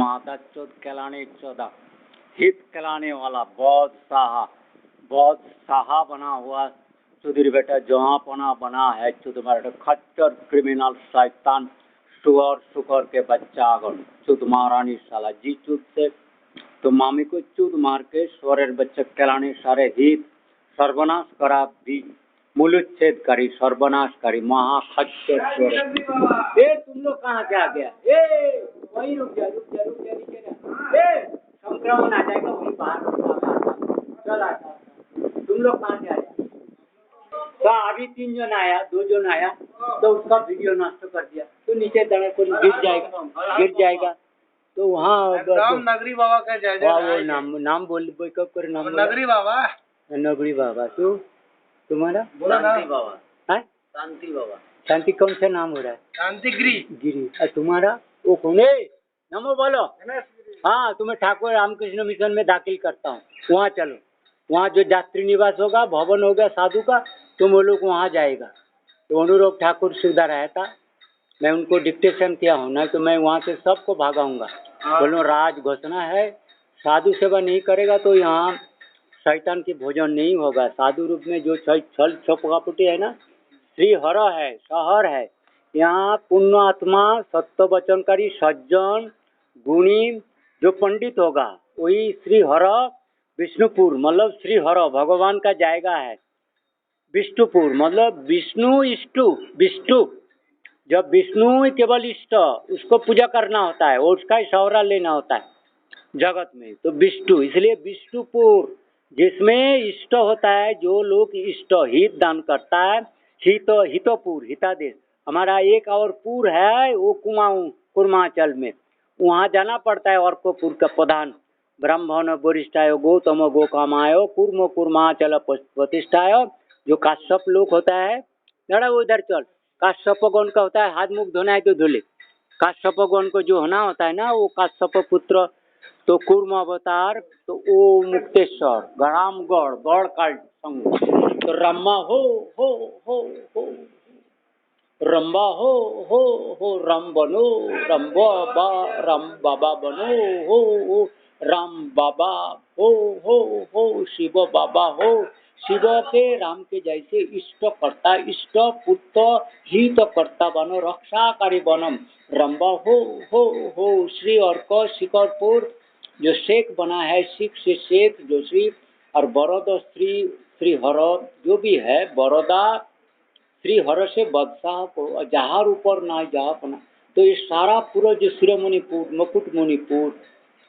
माता चौथ कहलाने चौदह, हित कहलाने वाला बहुत साहा बना हुआ चौधरी बेटा जहाँपना बना है चुत खच्चर क्रिमिनल शैतान सुअर शुकर के बच्चा अगर चुत महारानी साला जी चुत से तो मामी को चुत मार के स्वरेर बच्चे कहलाने सारे हित सर्वनाश करा भी मूलच्छेद करी सर्वनाश करी महाखच्चर स्वर। ए तुम लोग कहाँ से आ गया? ए वही रुक जा संक्रमण आ जाएगा वही बाहर चल आता। तुम लोग कहाँ से आए? तो अभी 3 जन आया 2 जन आया तो उसका वीडियो नष्ट कर दिया तो नीचे दड़े को गिर जाएगा तो वहाँ नगरी बाबा का जायजा वो नाम बोल कर नाम नगरी बाबा तो तुम्हारा शांति बाबा है? शांति बाबा। शांति कौन सा नाम हो रहा है? शांति गिरी। और तुम्हारा वो कौन है? नमो बोलो। हाँ तुम्हें ठाकुर रामकृष्ण मिशन में दाखिल करता हूँ। वहाँ चलो, वहाँ जो यात्री निवास होगा भवन होगा साधु का तुम वो लोग वहाँ जाएगा। तो अनुरूप ठाकुर सुविधा रहता मैं उनको डिक्टेशन किया हूँ ना तो मैं वहाँ से सबको भागाऊंगा। बोलो राज घोषणा है साधु सेवा नहीं करेगा तो यहाँ शैतान की भोजन नहीं होगा। साधु रूप में जो छल छपकापुटी है ना श्री हर है शहर है यहाँ पुण्य आत्मा सत्य वचनकारी सज्जन गुणी जो पंडित होगा वही श्री हर विष्णुपुर मतलब श्री हर भगवान का जाएगा है। विष्णुपुर मतलब विष्णु इष्टु विष्णु जब विष्णु केवल इष्ट उसको पूजा करना होता है और उसका ही सौरा लेना होता है जगत में तो विष्णु इसलिए विष्णुपुर जिसमें इष्ट होता है जो लोग इष्ट हित दान करता है हितोपुर हितादेश। हमारा एक और पुर है वो कुर्मांचल में वहाँ जाना पड़ता है अर्कोपुर का प्रधान ब्राह्मण वरिष्ठाय गौतम गोकामाय कुर्मांचल प्रतिष्ठाय जो काश्यप लोग होता है लड़ा वो इधर चल काश्यप गण का होता है हाथ मुख धोना है तो धुले काश्यप गण को जो होना होता है ना वो काश्यप पुत्र तो कूर्म अवतार तो ओ मुक्तेश्वर गरामगढ़ गढ़ का संग तो रम्मा हो रंबा हो रम बनो रम बाबा बनो हो राम बाबा हो शिव बाबा हो शिव के राम के जैसे इष्ट करता इष्ट पुत्र हित करता बनो रक्षाकारी बनम रंबा हो श्री अर्क शिकरपुर जो शेख बना है सिख से शेख जो श्री और बरोदा श्री हर जो भी है बरोदा श्री हर से बदशाह को जहाँ ऊपर ना जहाँ पना तो ये सारा पूरा जो शिरोमणिपुर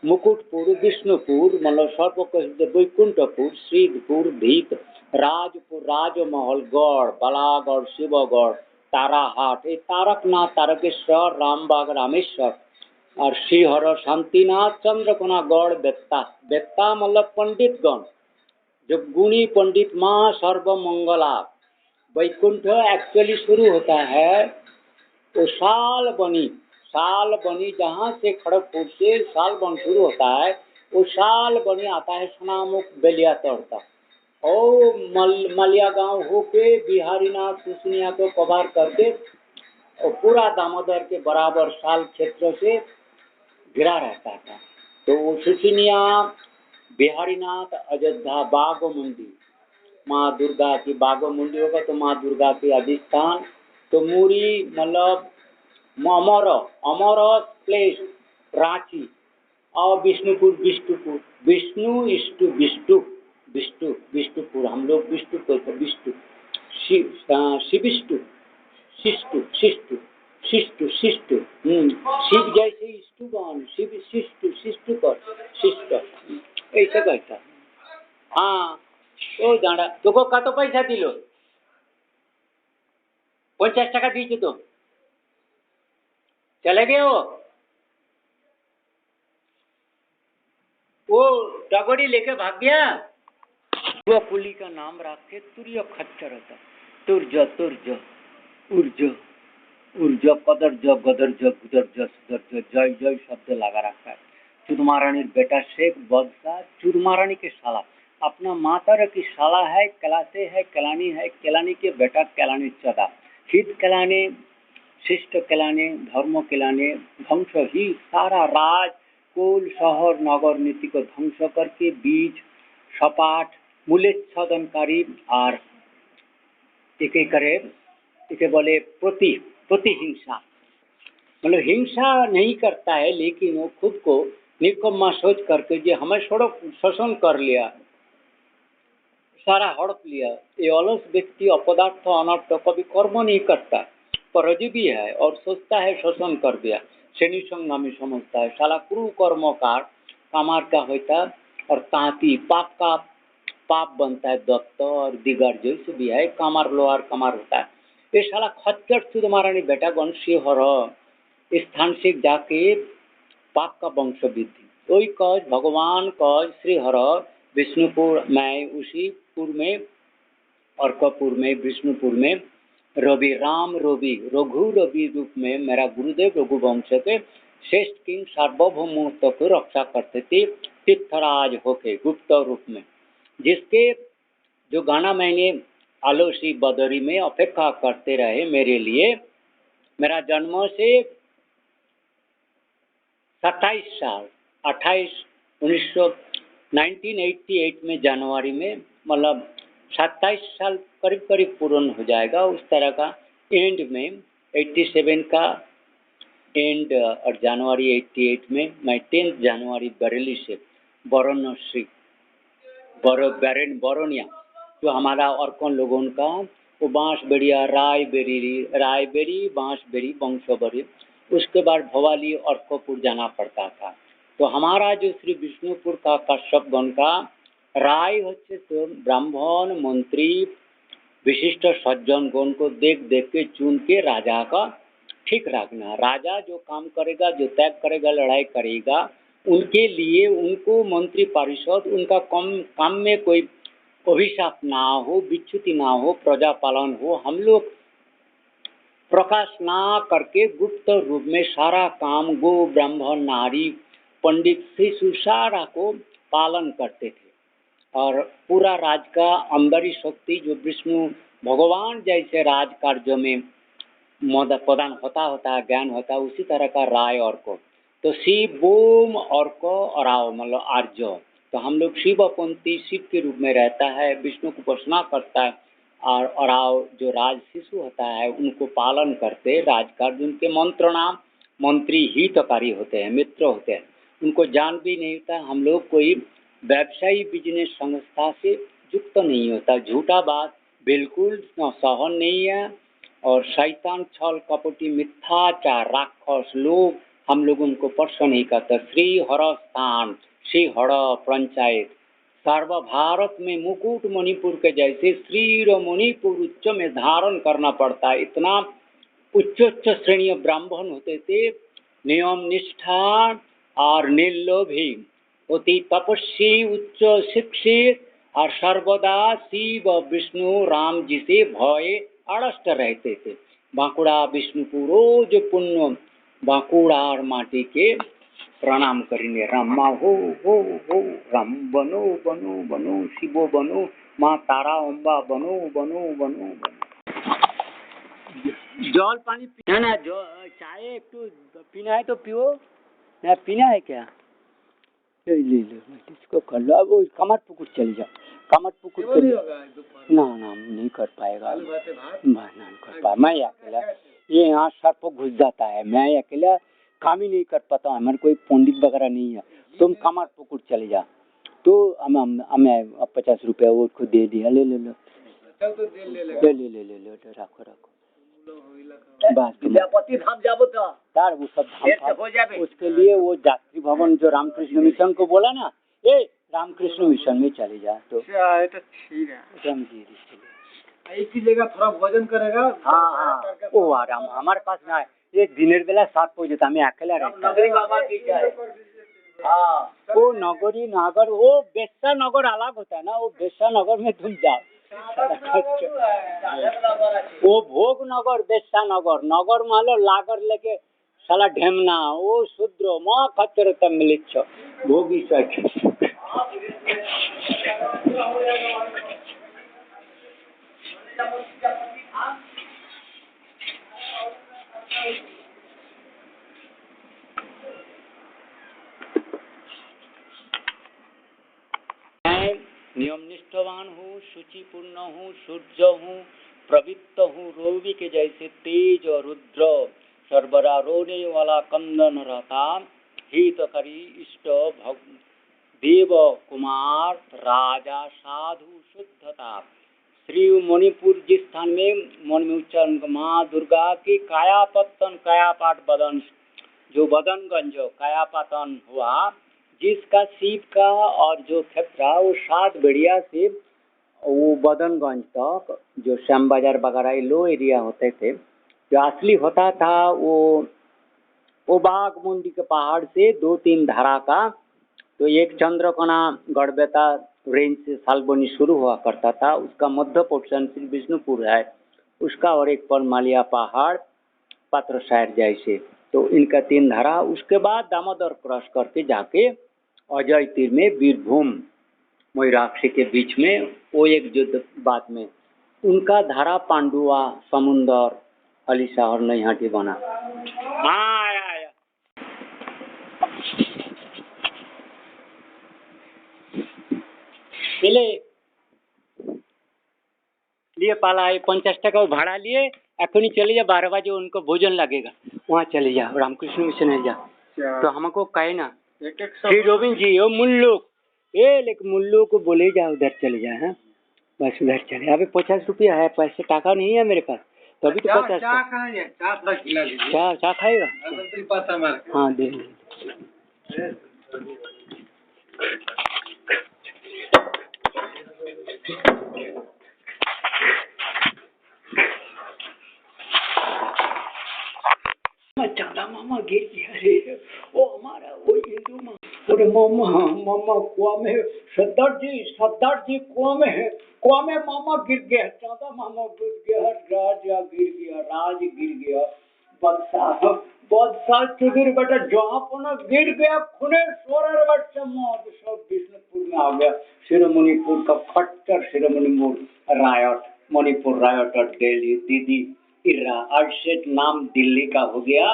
मुकुटपुर विष्णुपुर मतलब सर्वप्रसिद्ध वैकुंठपुर श्रीधपुर भीत राजपुर राजमहल गढ़ बलागढ़ शिवगढ़ ताराहाट ये तारकनाथ तारकेश्वर रामबाग रामेश्वर और श्रीहर शांतिनाथ चंद्रकोना गढ़ बेत्ता मतलब पंडितगण जो गुणी पंडित माँ सर्वमंगला वैकुंठ एक्चुअली शुरू होता है तो साल बनी जहाँ से खड़गपुर से साल बन शुरू होता है वो साल बनी आता है सोनामुख बेलिया तोड़ता और मलिया गांव होके बिहारीनाथ सुसनिया को कवर करके और पूरा दामोदर के बराबर साल क्षेत्र से घिरा रहता था। तो वो सुसनिया बिहारीनाथ अयोध्या बाघ मुंडी माँ दुर्गा की बाघ मुंडी होगा तो माँ दुर्गा की अधिष्ठान तो मूरी मतलब अमर प्लेस रांची और विष्णुपुर हम लोग विष्णु को विष्णु शिष्टु शिव जैसे इष्टुगण शिव शिष्टु कर शिष्ट ऐसा कहता है। हाँ तो जाना तो कत पैसा दिल 50 টাকা दीजिए तो चले गए वो डगोरी लेके भाग गया। वो कुली का नाम रख के तुर्य खच्चर होता तुर्ज उर्ज कदर्ज गदर्ज गुदर्ज सुदर्ज जय जय शब्द लगा रखा है। चुरमारानी बेटा शेख बदशाह चुरमारानी के साला अपना माता की साला है कलाते है कलानी के बेटा कलानी चदा हित कलाने शिष्ट कलाने धर्म कलाने ध्वंस ही सारा राज स्कूल शहर नगर नीति को ध्वंस करके बीज सपाट मूल्योत्पादनकारी और एके करे इसे बोले प्रतिहिंसा, मतलब हिंसा नहीं करता है लेकिन वो खुद को निकम्मा सोच करके जो हमें शोषण कर लिया, सारा हड़प लिया, ये अलस व्यक्ति अपदार्थ अनर्थ कभी कर्म नहीं करता, परजीवी है और सोचता है शोषण कर दिया, शनि संगामी समझता है, साला क्रूर कर्मकार कामार का होता और तांती पाप बनता है, दत्त और दिगर जैसे भी है कामार लोहार कामार होता है। ये साला खच्चर सुध महारानी बेटा गंशी हर स्थान से जाके पाप का वंश वृद्धि, वही कज भगवान कज श्री हर विष्णुपुर में, उसी पुर में और कपूर में विष्णुपुर में रवि राम रवि रघु रवि रूप में मेरा गुरुदेव रघुवंश के श्रेष्ठ किंग सार्वभौमत्व को रक्षा करते थे तीर्थराज होके गुप्त रूप में, जिसके जो गाना मैंने आलोसी बदरी में अपेक्षा करते रहे मेरे लिए, मेरा जन्म से 27 साल 1988 में जनवरी में, मतलब 27 साल करीब करीब पूर्ण हो जाएगा उस तरह का। एंड में 87 का एंड और जनवरी 88 में मैं 10 जनवरी बरेली से वाराणसी बरोनिया जो हमारा और कौन लोगों का वो बांसबेड़िया रायबेरी बांसबेरी वंशबरी, उसके बाद भवाली और कपूर जाना पड़ता था। तो हमारा जो श्री विष्णुपुर का कश्यपगण का राय होच्छे तो ब्राह्मण मंत्री विशिष्ट सज्जन गण को देख देख के चुन के राजा का ठीक रखना, राजा जो काम करेगा जो त्याग करेगा लड़ाई करेगा उनके लिए उनको मंत्री परिषद उनका काम में कोई अभिशाप ना हो, विच्युति ना हो, प्रजा पालन हो, हम लोग प्रकाश ना करके गुप्त रूप में सारा काम गो ब्राह्मण नारी पंडित शिशु सारा को पालन करते थे और पूरा राज का अंदरी शक्ति जो विष्णु भगवान जैसे राज कार्य में प्रदान होता है ज्ञान होता है, उसी तरह का राय और को तो शिव बोम और को अराव मतलब आर्य, तो हम लोग शिवपंथी शिव के रूप में रहता है, विष्णु को उपासना करता है और अराव जो राज शिशु होता है उनको पालन करते राजकार्य, उनके मंत्र नाम मंत्री हितकारी होते हैं, मित्र होते हैं, उनको जान भी नहीं होता। हम लोग कोई व्यवसायी बिजनेस संस्था से युक्त नहीं होता, झूठा बात बिल्कुल सहन नहीं है और शैतान छल कपटी मिथ्याचार राक्षस लोग हम लोग उनको स्पर्श नहीं करते। श्री हर स्थान श्री हर पंचायत सर्व भारत में मुकुट मणिपुर के जैसे श्री मणिपुर उच्च में धारण करना पड़ता है, इतना उच्च श्रेणी ब्राह्मण होते थे, नियम निष्ठा और निर्लोभी होती, तपस्वी उच्च शिक्षित और सर्वदा शिव विष्णु राम जी से भय अड़स्ट रहते थे। बांकुड़ा विष्णुपुर रोज पुण्य बांकुड़ार माटी के प्रणाम करेंगे, रामा हो राम बनो बनो बनो शिवो बनो माँ तारा अम्बा बनो बनो बनो बनो। जल पानी पीना ना, जो चाय एक पीना है तो पियो, ना पीना है क्या ले इसको कर लो। अब कमर पुकुर चली जाओ, कमर पुकुर ना नहीं कर पाएगा, नहीं कर पाए, मैं अकेला ये यहाँ सर पर घुस जाता है, मैं अकेला काम ही नहीं कर पाता, हमारे कोई पंडित वगैरह नहीं है, तुम कमर पुकुर चले जा तो हमें 50 रुपया वो को दे दिया, ले लो रखो बस विद्यापति धाम जाबो तो तार वो सब धाम हो जाए, उसके लिए वो यात्री भवन जो रामकृष्ण मिशन को बोला ना, ये रामकृष्ण मिशन में चले जा तो ठीक है, एक ही जगह थोड़ा भोजन करेगा। हाँ वो आराम हमारे पास ना एक दिन बेला 7 बजे मैं अकेला रहता वो नगरी नगर वो बेस्सा नगर अलग होता है ना, वो बेस्सा नगर में तुम जाओ वो भोग नगर बेस्सा नगर नगर मालो लागर लेके साला ढेमना वो शूद्र माँ खच्चर मिलित भोगी नियम निष्ठवान हूँ, शुचिपूर्ण हूँ, सूर्य हूँ, प्रवृत्त हूँ, रवि के जैसे तेज और रुद्र, सर्वरा रोने वाला कंदन रहता, हितकरी इष्ट देव कुमार राजा साधु शुद्धता। श्री मणिपुर जिस स्थान में मन में उच्चारण माँ दुर्गा की कायापतन कायापाट बदन, जो बदनगंज कायापतन हुआ, जिसका शिव का और जो क्षेत्र वो 7 बेड़िया से वो बदनगंज तक जो श्याम बाजार वगैरह लो एरिया होते थे, जो असली होता था वो बाघमुंडी के पहाड़ से 2-3 धारा का, तो एक चंद्रकोना गढ़बेता रेंज से सालबनी शुरू हुआ करता था, उसका मध्य पोर्शन श्री विष्णुपुर है उसका, और एक परमालिया पहाड़ पात्रसायर जैसे, तो इनका 3 धारा। उसके बाद दामोदर क्रॉस करके जाके अजय तीर में बीरभूम मयूराक्षी के बीच में वो एक युद्ध बाद में उनका धारा पांडुआ समुंदर अलीसा और नैहाटी बना। हाँ आया लिए पाला है 50 टका भाड़ा लिए, अखनी चले जा 12 बजे उनको भोजन लगेगा, वहाँ चले जा रामकृष्ण मिशन है जा, तो हमको कहे ना श्री गोविंद जी वो मुल्लू लेकिन मुल्लू को बोले जा उधर चले जा, है बस उधर चले। अभी 50 रुपया है, पैसे टाका नहीं है मेरे पास, तो अभी तो 50 चाय खाएगा, हाँ दे चांदा मामा गिर गया रे, वो हमारा वो हिंदू मामा कुआ में सरदार जी कुआ में मामा गिर गया, चांदा मामा गिर गया, राज गिर गया, बादशाह चुगिर बेटा जहाँ पर गिर गया खुने 16 वर्ष मौत, सब विष्णुपुर में आ गया। शिरोमणिपुर का खट्टर शिरोमणिपुर रायट, मणिपुर रायट और दिल्ली दीदी इर्रा अर्शद नाम दिल्ली का हो गया,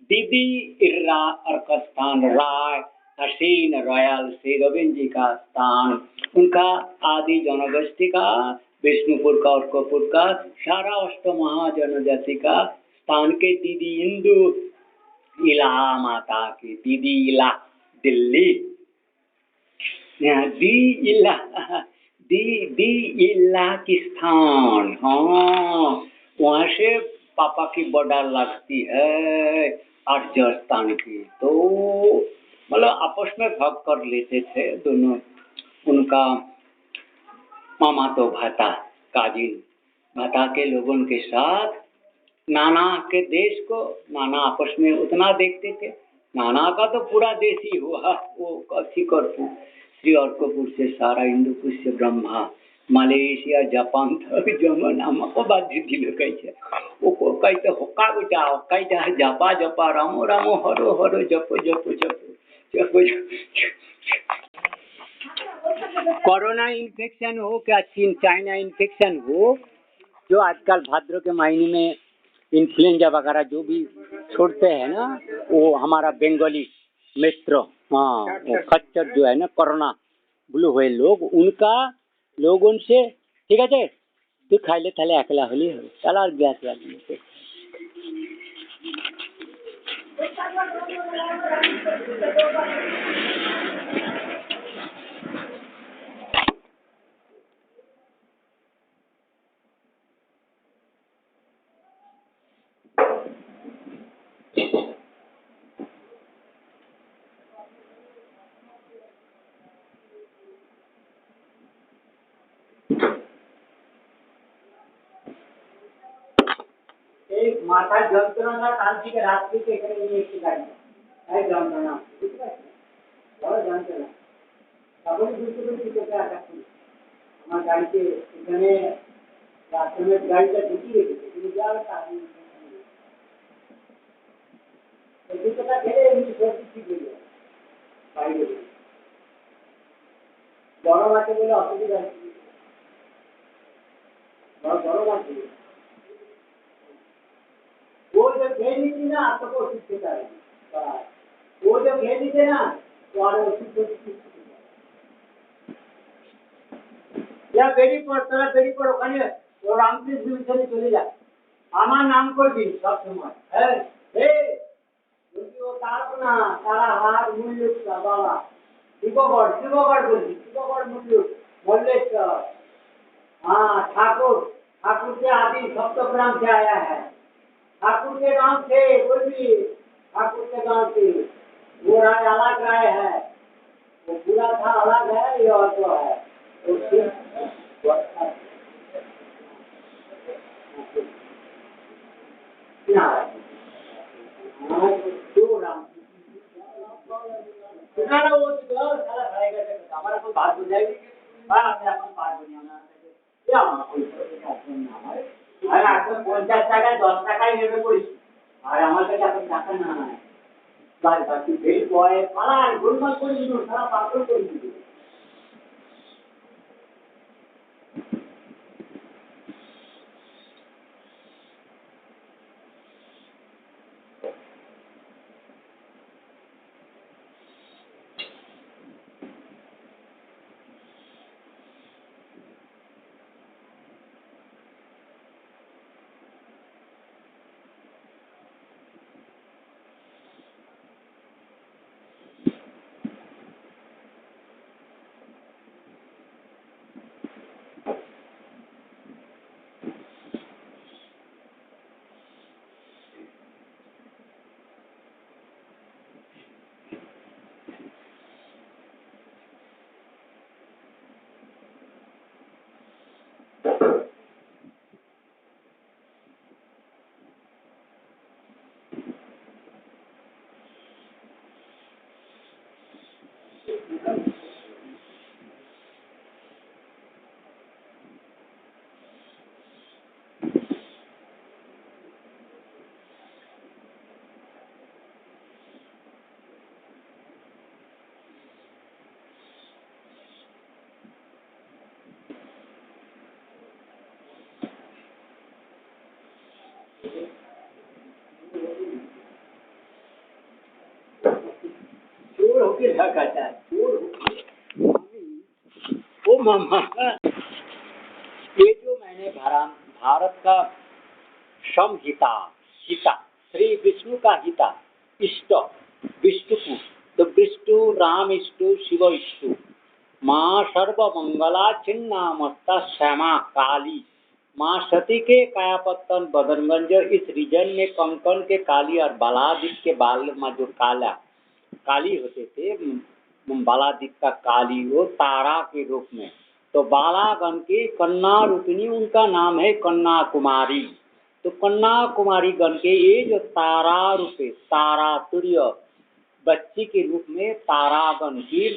दीदी इर्रा अर्कस्थान राय हसीन रॉयल श्री गोविंद जी का स्थान, उनका आदि जनगोष्ठी का विष्णुपुर का और कपूर का सारा अष्ट महाजनजाति का स्थान के दीदी हिंदू इला माता की दीदी इला दिल्ली, दी इला की स्थान, हाँ वहाँ से पापा की बॉर्डर लगती है राजस्थान की, तो मतलब आपस में भाग कर लेते थे दोनों, उनका मामा तो भाता काजिन भाता के लोगों के साथ नाना के देश को नाना आपस में उतना देखते थे, नाना का तो पूरा देश ही हुआ, वो कथिकरपुर श्री अर्कपुर से सारा हिंदू कुश से ब्रह्मा मालयेशिया जापान तक जमन हमको बात दिल कैसे वो कैसे होका कैसे जपा जपा रामो रामो हरो हरो जपो जपो जपो जपो कोरोना इन्फेक्शन हो क्या चाइना इन्फेक्शन हो, जो आजकल भाद्र के महीने में इन्फ्लुएंजा वगैरह जो भी छोड़ते हैं ना, वो हमारा बंगाली मित्र, हाँ वो खच्चर जो है ना कोरोना ब्लू हुए लोग, उनका लोगों से ठीक है तू खाइले थाले अकेला होली चला गैस वाली माथा যন্ত্রণা কাল থেকে রাত থেকে এখানে নিয়ে এসে গাড়ি এই যন্ত্রণা ঠিক আছে বড় যন্ত্রণা তখন বুঝতে পেরেছি কোথায় আসাচ্ছি আমার গাড়িতে এখানে রাস্তায় গাড়িটা ঢুকিয়ে রেখেছে তুমি যাও তাহলে এই দুটোটা খেলে এমনি সত্যি ঠিক হয়ে যাবে বাড়িতে গরম আছে বলে অসুবিধা হচ্ছে গরম আছে वो जब भेज लीजिए ना आपको को सीखता है, वो जब भेज लीजिए ना तो और उसी को या বেরি পড় তোরা বেরি পড় ওখানে ও রামকৃষ্ণ মিশনে চলে যা আমার নাম করবি সব সময় হ্যাঁ যদি ও তারও না তারা হার মূল্য বাবা শিবগড় বলছি শিবগড় মূল্য मल्लेश्वर हाँ ठाकुर ठाकुर के आदि सप्तग्राम से आया है ठाकुर के गांव से बोलिए ठाकुर के गांव से वो राय अलग राय है वो पूरा था अलग है ये और तो है तो तुम्हारा वो साला खाएगा हमारा कोई बात हो जाएगी हाँ अपने आप बात बनाना क्या हमारे अरे आपको 50 টাকা 10 টাকাই নেবে করিস আর আমার কাছে আপনি টাকা না বাস বাকি বেল বয় পালান গোলমাল করে দিন সারা পাগল করে দিন चोर होके कहता है चोर होके ओ मामा ये जो मैंने भारत का संहिता हिता श्री विष्णु का हिता इष्ट विष्णुपुर तो विष्णु राम इष्टु शिव इष्टु माँ सर्वमंगला चिन्नामस्ता श्यामा काली माँ सती के कायापत्तन बदरगंज इस रीजन में कंकन के काली और बालादीप के बाल में जो काली होते थे बालादीप का काली वो तारा के रूप में तो बालागण की कन्या रूपिणी उनका नाम है कन्या कुमारी तो कन्या कुमारी गण के ये जो तारा रूपे तारा सूर्य बच्ची के रूप में तारागण की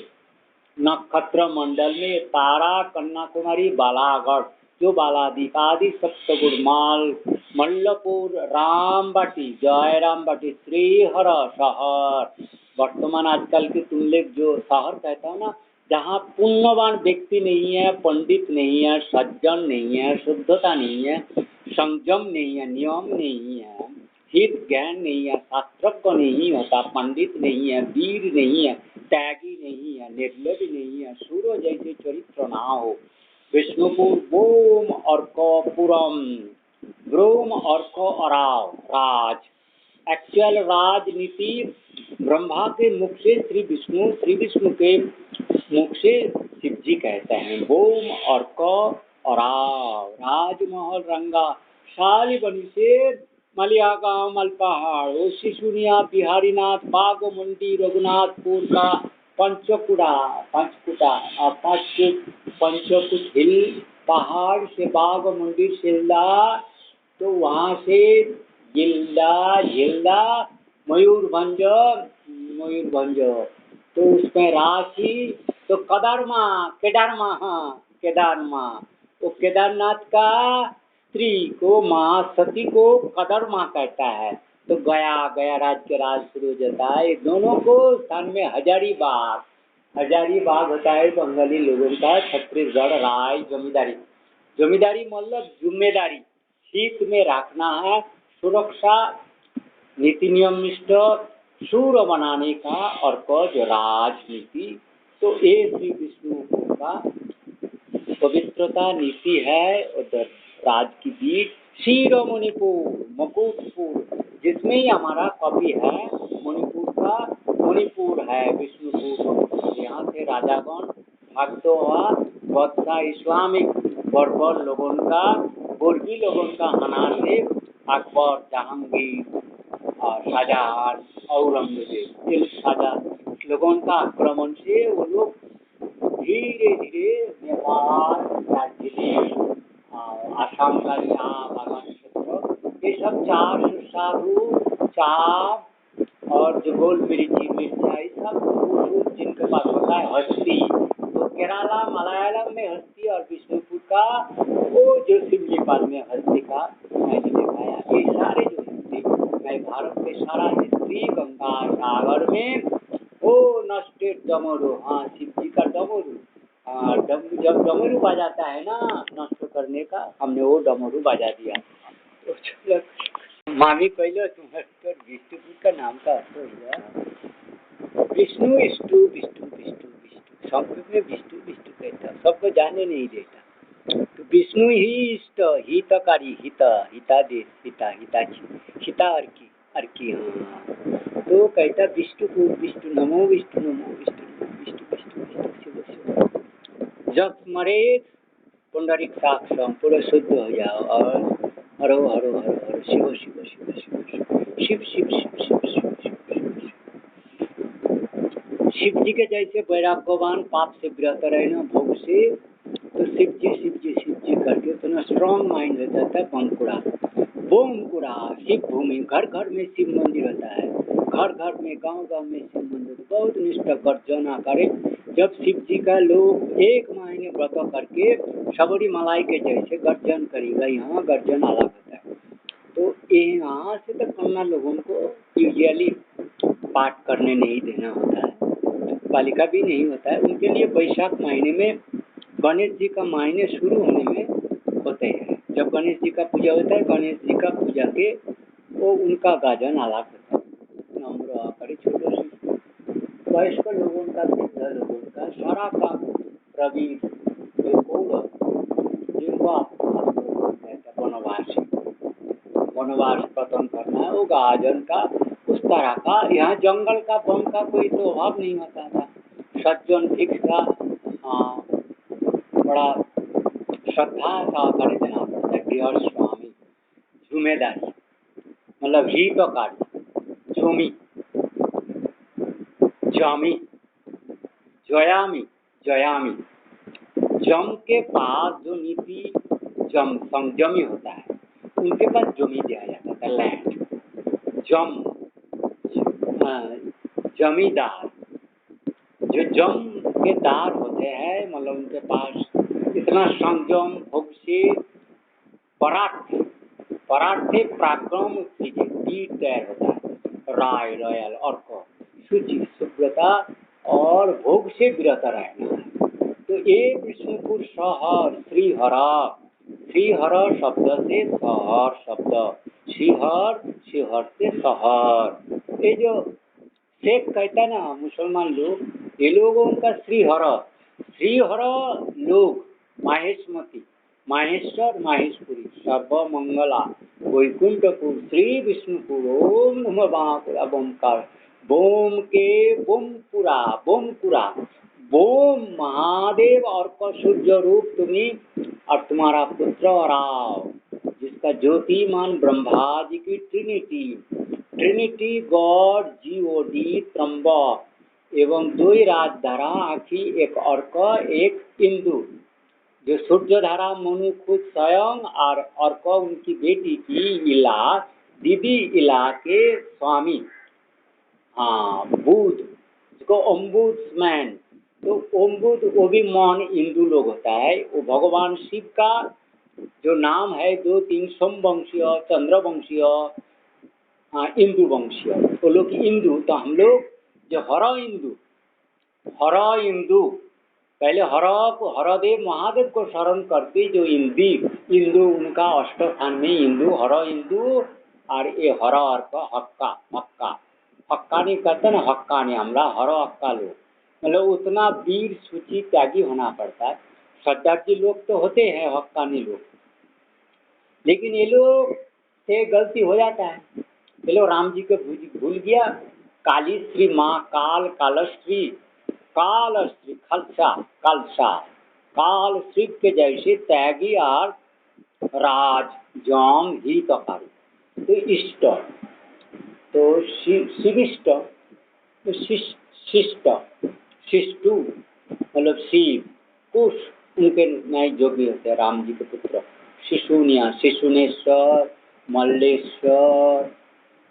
नक्षत्र मंडल में तारा कन्या कुमारी बालागढ़ जो बालादीप आदि सप्तगुण माल मल्लपुर रामबाटी जयरामबाटी श्रीहर शहर वर्तमान आजकल के तुम लोग जो शहर कहता है ना जहाँ पुण्यवान व्यक्ति नहीं है पंडित नहीं है सज्जन नहीं है शुद्धता नहीं है संयम नहीं है नियम नहीं है हित ज्ञान नहीं है शास्त्रज्ञ नहीं होता पंडित नहीं है वीर नहीं है त्यागी नहीं है निर्लोभी नहीं है सूर्य जैसे चरित्र ना हो विष्णुपुर बोम अर्कपुरम ब्रोम अर्क अराव राज एक्चुअल राजनीति ब्रह्मा के मुख से श्री विष्णु के मुख से शिव जी कहते हैं बोम अर्क अराव राजमहल रंगा शाली बनी से मलिया गांव मलपहाड़ ओ शिशुनिया बिहारीनाथ बागमुंडी रघुनाथपुर का पंचकुट हिल पहाड़ से बागमुंडी शिल्दा तो वहाँ से जिल्दा झिल्दा मयूरभंज तो उसमें रांची तो केदारमा वो केदारनाथ का स्त्री को माँ सती को कदरमा कहता है तो गया राज्य के राज शुरू हो जाता है दोनों को स्थान में हजारी बाग होता है बंगाली लोगों का छत्तीसगढ़ राय जमींदारी मतलब जिम्मेदारी हित में रखना है सुरक्षा नीति नियम निष्ठ सूर बनाने का और जो राजनीति तो ये श्री विष्णु का पवित्रता नीति है उधर राज की बीट शीरो मणिपुर मुकुटपुर जिसमें ही हमारा कॉपी है मणिपुर का मणिपुर है विष्णुपुर। यहाँ से राजागण भागते हुआ बदशाह इस्लामिक बर्बर लोगों का बुर्गी लोगों का हना से अकबर जहांगीर और शाहजहां औरंगजेब इन साजा लोगों का आक्रमण से वो लोग धीरे धीरे नेपाल दार्जिलिंग आसाम का यहाँ बागान क्षेत्र ये सब चार सुसाधु चाप और जो गोल मिर्चाई सब फूल जिनके पास होता है हस्ती तो केरला मलयालम में हस्ती और विष्णुपुर का वो जो सिमलीपाल में हस्ती का मैंने दिखाया ये सारे जो हस्ती मैं भारत के सारा हिस्ट्री गंगा सागर में वो नष्टेड डमरू हाँ शिव जी का डमरू जब डमरू बजाता है ना नष्ट करने का हमने वो डमरू बजा दिया तो मामी कहलो तुम्हारे विष्णुपुर का नाम का अर्थ हुआ विष्णु विष्णु विष्णु विष्णु विष्णु संस्कृत में विष्णु विष्णु कहता सबको जाने नहीं देता तो विष्णु ही इष्ट हितकारी हितादेश हिता हिताची हिता अर्की हाँ तो कहता विष्णु नमो विष्णु विष्णु विष्णु विष्णु शिव जब स्मरे पुंडरीक साक्षम पूरे शुद्ध हो जाओ और हरो हरो हरो हरो शिव शिव शिव शिव शिव शिव शिव शिव शिव शिव शिव जी के जैसे वैराग्यवान पाप से व्रत रहना भोग से तो शिव जी करके उतना स्ट्रॉन्ग माइंड रहता था बोमकुड़ा शिव भूमि घर घर में शिव मंदिर रहता है घर घर में गांव में शिव मंदिर बहुत निष्ठा गर्जना करे जब शिव जी का लोग एक महीने व्रत करके सबरी मलाई के जैसे गर्जन करेगा यहाँ गर्जन अलग होता है तो यहाँ से तो कन्ना लोगों को यूजुअली पाठ करने नहीं देना होता है बालिका भी नहीं होता है उनके लिए वैशाख महीने में गणेश जी का महीने शुरू होने में होते हैं जब गणेश जी का पूजा होता है गणेश जी का पूजा के वो उनका गाजन अलग होता है नम्र करे छोटे से वयस्क लोगों का वृद्ध लोगों का सारा काम प्रवीण जिनको आप कहते हैं वनवास पतन करना है वो गाजन का उस तरह का यहाँ जंगल का वन का कोई तो अभाव नहीं होता था सज्जन फिक्स का बड़ा श्रद्धा का करे देना पड़ता है गृह स्वामी जिम्मेदारी मतलब ही तो कार्य झूमी जामी जयामी जम के पास जो नीति जम संजमी होता है उनके पास जमी दिया जाता था लैंड जमींदार जो जम के दार होते हैं मतलब उनके पास इतना संयम भोग से पराठे पराक्रम चीजें तैयार होता है राय रॉयल अर्क शुचि शुभ्रता और भोग से विरत रहना है तो ये विष्णुपुर शहर श्रीहर शब्द से शहर शब्द श्रीहर से शहर ये जो शेख कहता है ना मुसलमान लोग ये लोगों का श्रीहर लोग माहेशमती माहेश्वर माहेशपुरी सर्वमंगला वैकुंठपुर श्री विष्णुपुर ओम नमः बांकुरा बमकार बोम के बोमपुरा बोम महादेव और का सूर्य रूप तुम्हें और तुम्हारा पुत्र राव जिसका ज्योतिमान ब्रह्मा जी की ट्रिनिटी गॉड जीओडी त्रंबक एवं दो ही राजधारा आखी एक अर्क एक इंदु जो सूर्य धारा मनु खुद स्वयं और अर्क उनकी बेटी की इला दीदी इला के स्वामी हाँ बुध जिसको ओम्बुड्समैन तो ओम्बुड वो भी मान हिंदू लोग होता है वो भगवान शिव का जो नाम है 2-3 सोमवंशीय चंद्रवंशीय इंदु वंशीय वो लोग हिंदू तो हम लोग जो हर हिंदू पहले हरदेव महादेव को शरण करते जो हिंदू उनका अष्ट स्थान में हिंदू हर हिंदू और ये हर अर्क हक्का नहीं कहते ना हक्का नहीं हमारा हर हक्का लोग मतलब उतना वीर सूची त्यागी होना पड़ता है श्रद्धार्थी लोग तो होते हैं हक्कानी लोग, लेकिन ये लोग से गलती हो जाता है। ये लोग राम जी को भूल गया। काली श्री माँ काल कालश्री कालश्री खलसा कलसा काल श्री के जैसे त्यागी और राज जम ही तकारी, तो इष्ट तो शिविष्ट तो शिष्ट शिष्टु मतलब शिव कुश उनके नए जोगी होते हैं राम जी के पुत्र। शिशुनिया शिशुनेश्वर मल्लेश्वर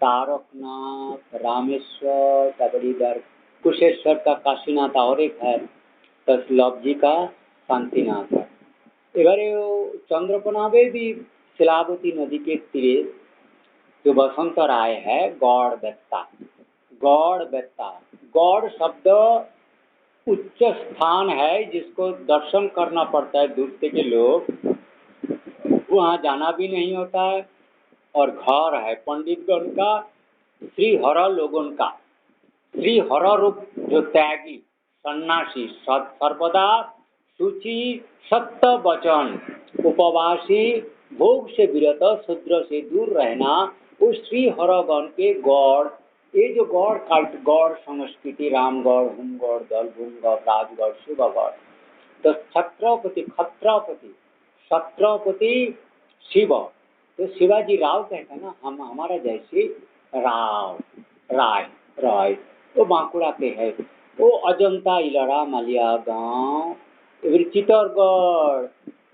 तारकनाथ रामेश्वर तब इधर कुशेश्वर का काशीनाथ और एक है, लव जी का शांतिनाथ है। इधर चंद्रकोना में भी शिलावती नदी के तीरे जो बसंत राय है गौड़ बेत्ता गौड़ शब्द उच्च स्थान है जिसको दर्शन करना पड़ता है। दूर से के लोग वहाँ जाना भी नहीं होता है, और घर है पंडितगण का श्री हर लोगन का। श्री हर रूप जो त्यागी सन्यासी सर्वदा शुचि सत्य वचन उपवासी भोग से विरत शूद्र से दूर रहना, उस श्री हरगण के गौड़, ये जो गौड़ कल्ट गौड़ संस्कृति रामगढ़ हुमगढ़ दलभूमगढ़ राजगढ़ शिवगढ़, तो छत्रपति शिव, तो शिवाजी राव कहते हैं ना, हम हमारा जैसे राव राय वो बांकुड़ा के है। वो अजंता इलारा मालिया गांव चित्तौड़गढ़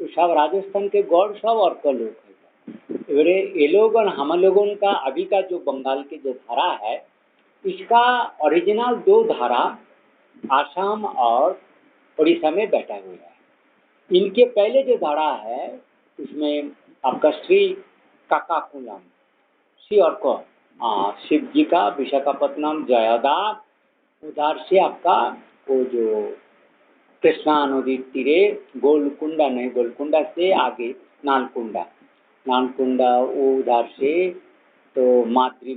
सब राजस्थान के गौड़ सब और का लोग है। ये लोग हम लोगों का अभी का जो बंगाल के जो धारा है, इसका ओरिजिनल 2 धारा आसाम और उड़ीसा में बैठा हुआ है। इनके पहले जो धारा है उसमें आपका श्री काकाकुलम श्री और को शिव जी का विशाखापट्टनम जयदा, उधर से आपका वो जो कृष्णा नदी तीरे गोलकुंडा से आगे नालकुंडा वो उधर से तो मातृ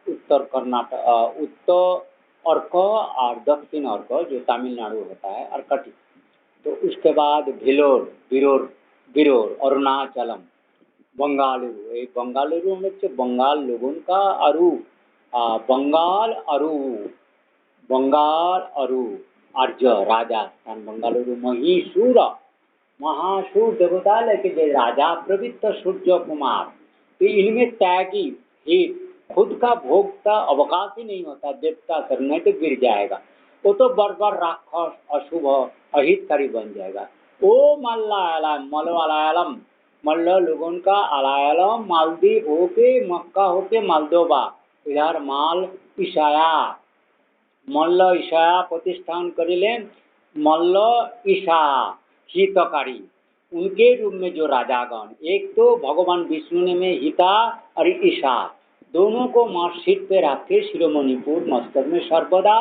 उत्तर कर्नाटक उत्तर अर्क और दक्षिण अर्क जो तमिलनाडु होता है अर्कटी, तो उसके बाद बिरोर अरुणाचलम बंगालुरु में बंगाल लोगों का बंगाल अर्ज राजस्थान बंगालुरु महासूर देवतालय के जय राजा प्रवृत्त सूर्य कुमार, तो इनमें त्यागी ही खुद का भोग का अवकाश ही नहीं होता, देवता करने तो गिर जाएगा, वो तो बर्बर राक्षस अशुभ अहितकारी बन जाएगा। ओ मल्लायालम मल्ल लोगों का अलायलम मालदीव होके मक्का होके मालदोबा, इधर माल ईशाया मल्ल ईशाया प्रतिष्ठान करिले मल्ल ईशा हितकारी, उनके रूप में जो राजागण, एक तो भगवान विष्णु ने में हिता और ईशा दोनों को सिर पे रख के शिरोमणिपुर मस्तक में सर्वदा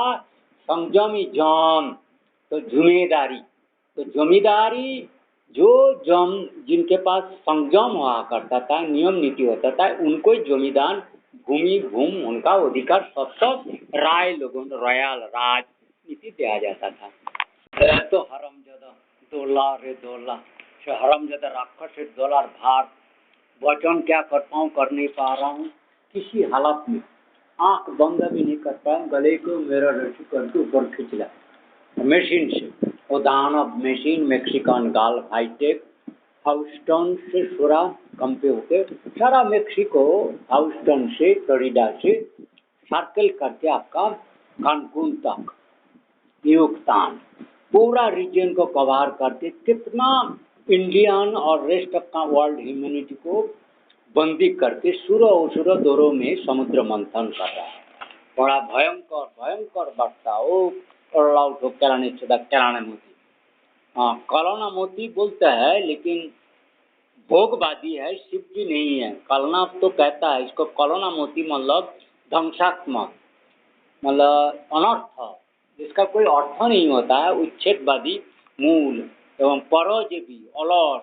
संयमी जम, तो जमींदारी जो जिनके पास संयम हुआ करता था, नियम नीति होता था, उनको जमींदार भूमि उनका अधिकार सब राय लोगों रॉयल राजनीति दिया जाता था। तो हरमजादा $2 हरमजादा राक्षस $1 भार वचन क्या कर पाऊँ कर नहीं पा रहा हूँ, किसी हालत में आंख बंद भी नहीं कर पाया, गले को मेरा रस्सी करके ऊपर खींच लिया मशीन से, वो दानव मशीन मेक्सिकन गाल हाईटेक हाउस्टन से सुरा कंपे होते सारा मेक्सिको हाउस्टन से फ्लोरिडा से सर्कल करके आपका कानकुन तक युक्तान पूरा रीजन को कवर करके कितना इंडियन और रेस्ट ऑफ का वर्ल्ड ह्यूमैनिटी को बंदी करके सुर दोरों में समुद्र मंथन कर रहा है। बड़ा भयंकर बढ़ता वो कैलाने मोती, हाँ कलना मोती बोलता है लेकिन भोगवादी है, शिव जी नहीं है। कलना तो कहता है इसको, कलना मोती मतलब ध्वंसात्मक मतलब अनर्थ, जिसका कोई अर्थ नहीं होता है, उच्छेदवादी मूल एवं परोजीवी अलस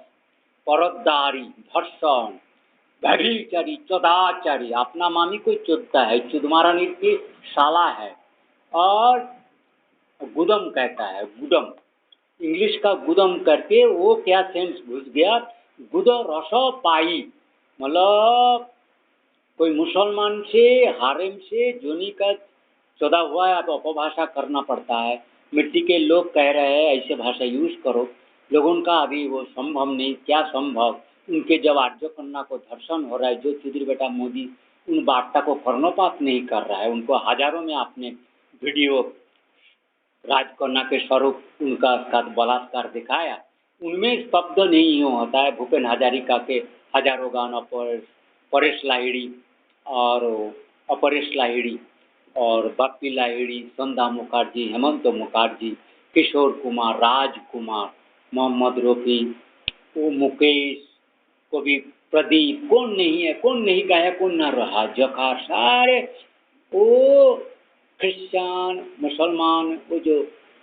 परदारी धर्षण व्यभिचारी चौदाचारी, अपना मामी कोई चुदता है, चुदमारानी की शाला है, और गुदम कहता है गुदम इंग्लिश का गुदम करके वो क्या सेंस घुस गया, गुद रस पाई, मतलब कोई मुसलमान से हारेम से जोनी का चौदा हुआ है, तो अपभाषा करना पड़ता है। मिट्टी के लोग कह रहे हैं ऐसे भाषा यूज करो, लोगों का अभी वो संभव नहीं, क्या संभव। उनके जब आर्य कन्या को धर्षण हो रहा है, जो चुदिर बेटा मोदी उन वार्ता को कर्णपात नहीं कर रहा है, उनको हजारों में आपने वीडियो राजकन्या के स्वरूप उनका साथ बलात्कार दिखाया, उनमें स्तब्ध नहीं होता है। भूपेन हजारिका के हजारों गानों पर परेश लाहिड़ी और अपरेश लाहिड़ी और बापी लाहिड़ी, संध्या मुखर्जी, हेमंत मुखर्जी, किशोर कुमार, राजकुमार, मोहम्मद रफी, वो मुकेश, कभी प्रदीप, कौन नहीं है, कौन नहीं गाया, कौन ना रहा, जखार, सारे वो क्रिश्चियन मुसलमान, वो जो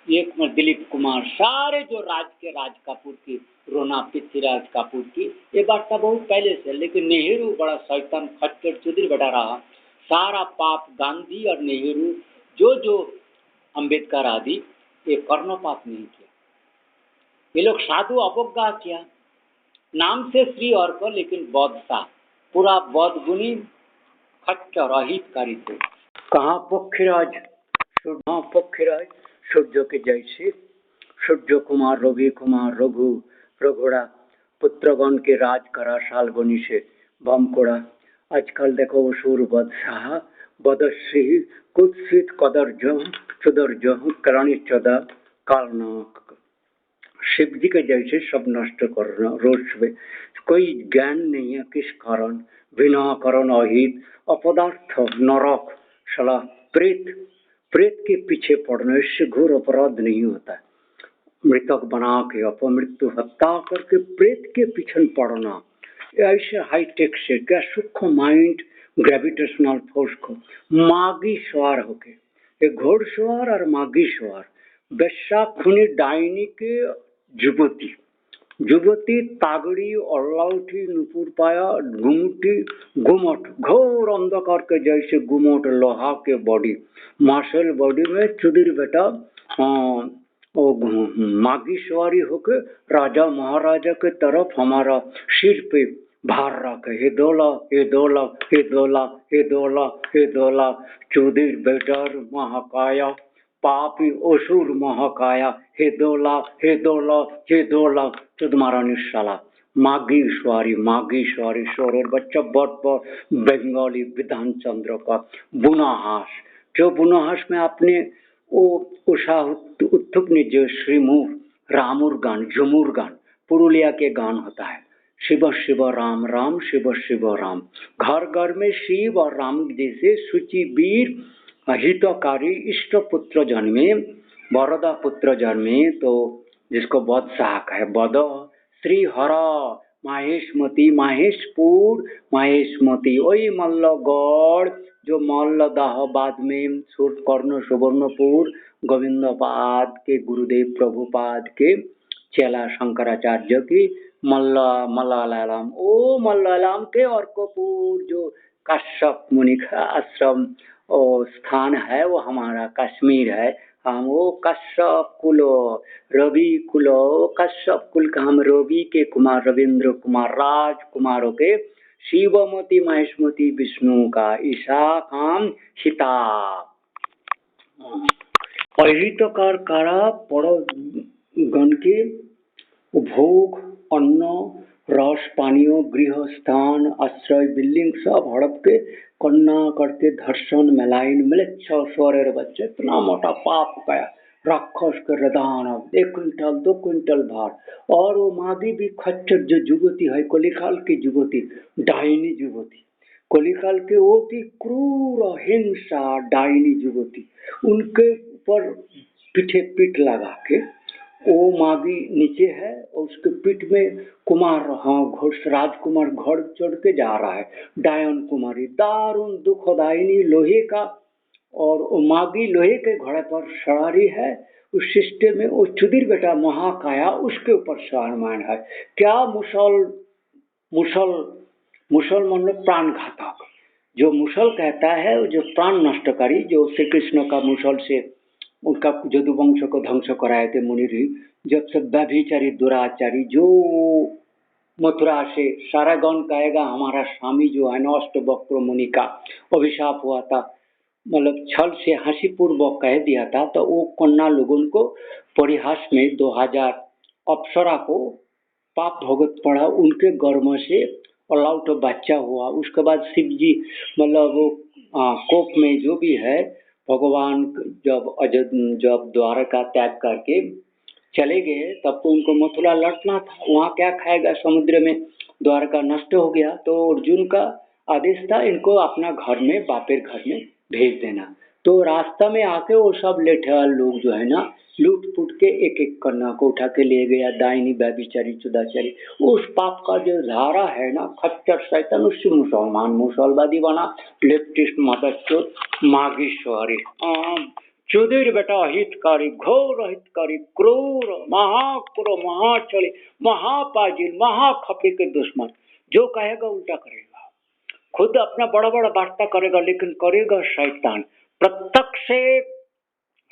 एक दिलीप कुमार, सारे जो राज कपूर की, रोना पृथ्वीराज कपूर की, ये बात था बहुत पहले से। लेकिन नेहरू बड़ा शैतान खच्चर चुदिर बेटा रहा, सारा पाप गांधी और नेहरू जो अंबेडकर आदि ये कर्णपात नहीं किया, ये लोग साधु अवज्ञा किया, नाम से श्री और को, लेकिन बौद्धता पूरा बौद्ध गुणी खच्चर अहितकारी थे। कहाँ पक्षीराज, हाँ पक्षीराज सूर्य के जैसे, सूर्य कुमार, रवि कुमार, रघु रघुड़ा पुत्रगण के राज करा सालगुनी से बमकोड़ा। आजकल देखो सूर बदशाह बदश्री कुत्सित कदर्ज चुदर्ज करणी चदा कालनाक, शिव जी के जैसे सब नष्ट करना रोज में, कोई ज्ञान नहीं है किस कारण, बिना कारण अहित अपदार्थ नरक सला प्रेत, प्रेत के पीछे पड़ना, इससे घोर अपराध नहीं होता है। मृतक बना के अपमृत्यु हत्या करके प्रेत के पीछे पड़ना, ऐसे हाईटेक से क्या सूक्ष्म माइंड ग्रेविटेशनल फोर्स को मागी सवार होके, एक घोड़सवार और मागी सवार, बेशा खुनी डाइनी के जुबती, जुबती तागड़ी अल्लाउठी नुपुर पाया घुमटी घुमट, घोर अंधकार के जैसे घुमट, लोहा के बॉडी, मार्शल बॉडी में चुदिर बेटा मागी सवारी होके राजा महाराजा के तरफ हमारा सिर पे भार रखे, हे दौला हे दौला हे दौला हे दौला हे दौला, चुदिर बेटर महाकाया पापी असुर महाकाया, हे दौला हे दौला हे दौला, तुम्हारा निशाला मागी सवारी शोर बच्चा बहुत बंगाली विधान चंद्र का बुनाहास, जो बुनाहास में आपने वो उषा उत्थुप ने जो श्रीमुर रामुर गान, झुमुर गान, पुरुलिया के गान होता है, शिव शिव राम राम शिव शिव राम, घर घर में शिव और राम जैसे सूची वीर हितकारी इष्ट पुत्र जन्मे, वरदा पुत्र जन्मे, तो जिसको बद साहक है, बद श्री हरा माहेशमती, माहेशपुर माहेशमती, वही मल्लगढ़ जो मल्लदाह बाद में कर्ण सुवर्णपुर गोविंदपाद के गुरुदेव प्रभुपाद के चेला शंकराचार्य की मल्लायालम, ओ मल्लायालम के अर्कपुर जो कश्यप मुनि का आश्रम और स्थान है, वो हमारा कश्मीर है। हम वो कश्यप कुलो रवि कुलो, कश्यप कुल का हम रवि के कुमार, रविंद्र कुमार, राजकुमारों के शिवमती महेशमती विष्णु का ईशा काम सीता अहितकार कारा पड़ो गण के भोग अन्न रस पानियों गृह स्थान आश्रय बिल्डिंग सब हड़प के कन्ना करके धर्षण मेलाइन मिलच्छ स्वरेर बच्चे, इतना मोटा पाप गया, राक्षस के रदान 1 क्विंटल 2 क्विंटल भार। और वो मागी भी खच्चर जो जुगती है, कोलिकाल की जुगती, डाइनी जुगती, कोलिकाल के वो भी क्रूर हिंसा डाइनी जुगती, उनके ऊपर पीठे पीठ लगा के वो मागी नीचे है और उसके पीठ में कुमार, हाँ घोष राजकुमार घोड़ चढ़ के जा रहा है, डायन कुमारी दारुण दुखदायिनी लोहे का, और वो मागी लोहे के घोड़े पर सवारी है, उस सिस्टम में वो चुदिर बेटा महाकाया उसके ऊपर सवार है। क्या मुसलमान में प्राण घातक, जो मुसल कहता है जो प्राण नष्टकारी, जो श्री कृष्ण का मुसल से उनका जदुवंश को ध्वंस कराए थे मुनि ऋषि। जब से व्यभिचारी दुराचारी जो मथुरा से सारा गण कहेगा हमारा स्वामी जो है ना अष्टवक्र मुनि का अभिशाप हुआ था, मतलब छल से हंसी पूर्वक कह दिया था, तो वो कन्या लोगों को परिहास में 2000 अप्सरा को पाप भोगत पड़ा, उनके गर्भ से अलाउट बच्चा हुआ। उसके बाद शिव जी मतलब वो कोप में जो भी है भगवान जब द्वारका त्याग करके चले गए तब तो उनको मथुरा लौटना था, वहाँ क्या खाएगा समुद्र में, द्वारका नष्ट हो गया। तो अर्जुन का आदेश था इनको अपना घर में बापेर घर में भेज देना। तो रास्ता में आके वो सब लेठेवाल लोग जो है ना लूट फूट के एक एक कन्या को उठा के ले गया, दाइनी व्यभिचारी चुदाचारी। उस पाप का जो धारा है ना खच्चर शैतान उससे मुसलमान मुसलवादी बना, लेफ्टिस्ट मदरचोद मागेश्वरी चौधरी बेटा हितकारी घोर हितकारी क्रूर महाक्रूर महाचली महापाजिल महाखपी के दुश्मन, जो कहेगा उल्टा करेगा, खुद अपना बड़ा बड़ा वार्ता करेगा लेकिन करेगा शैतान। प्रत्यक्ष से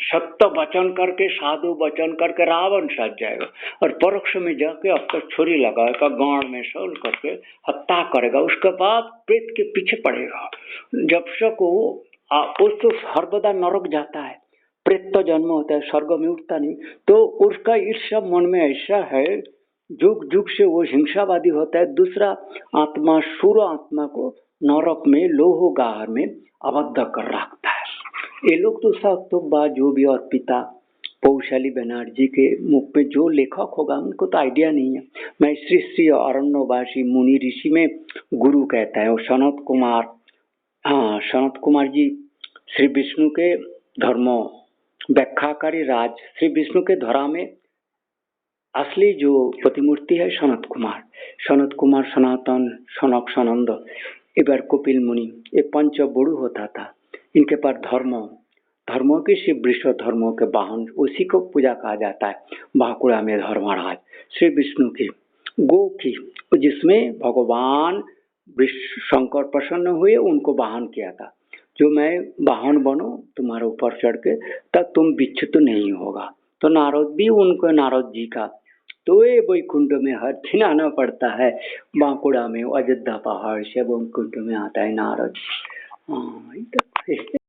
सत्य वचन करके साधु वचन करके रावण सज जाएगा और परोक्ष में जाके अब तक छुरी लगाएगा, गांड में सोल करके हत्या करेगा, उसके बाद प्रेत के पीछे पड़ेगा। जब तक वो तो सर्वदा नरक जाता है, प्रेत तो जन्म होता है, स्वर्ग में उठता नहीं। तो उसका ईर्ष्या मन में ऐसा है, जुग जुग से वो हिंसावादी होता है। दूसरा आत्मा सूर आत्मा को नरक में लोहगार में आबद्ध कर रखता है। ये लोग तो सब तो बात जो भी, और पिता पौशाली बनर्जी के मुख पे जो लेखक होगा उनको तो आइडिया नहीं है। मैं श्री श्री अरण्यवासी मुनि ऋषि में गुरु कहता है वो सनत कुमार। हाँ, सनत कुमार जी श्री विष्णु के धर्म व्याख्याकारी राज श्री विष्णु के धरा में असली जो प्रतिमूर्ति है सनत कुमार सनातन सनक सनंद इबर कपिल मुनि, ये पंच बड़ू होता था। इनके पास धर्मों के श्री वृषभ धर्मों के वाहन, उसी को पूजा कहा जाता है। बांकुड़ा में धर्मराज श्री विष्णु की गो की, जिसमें भगवान शंकर प्रसन्न हुए, उनको वाहन किया था। जो मैं वाहन बनो तुम्हारे ऊपर चढ़ के, तब तुम विच्युत नहीं होगा। तो नारद भी उनको, नारद जी का तो ये वैकुंठ में हर दिन आना पड़ता है। बांकुड़ा में अयोध्या पहाड़ से वैकुंठ में आता है नारद। हाँ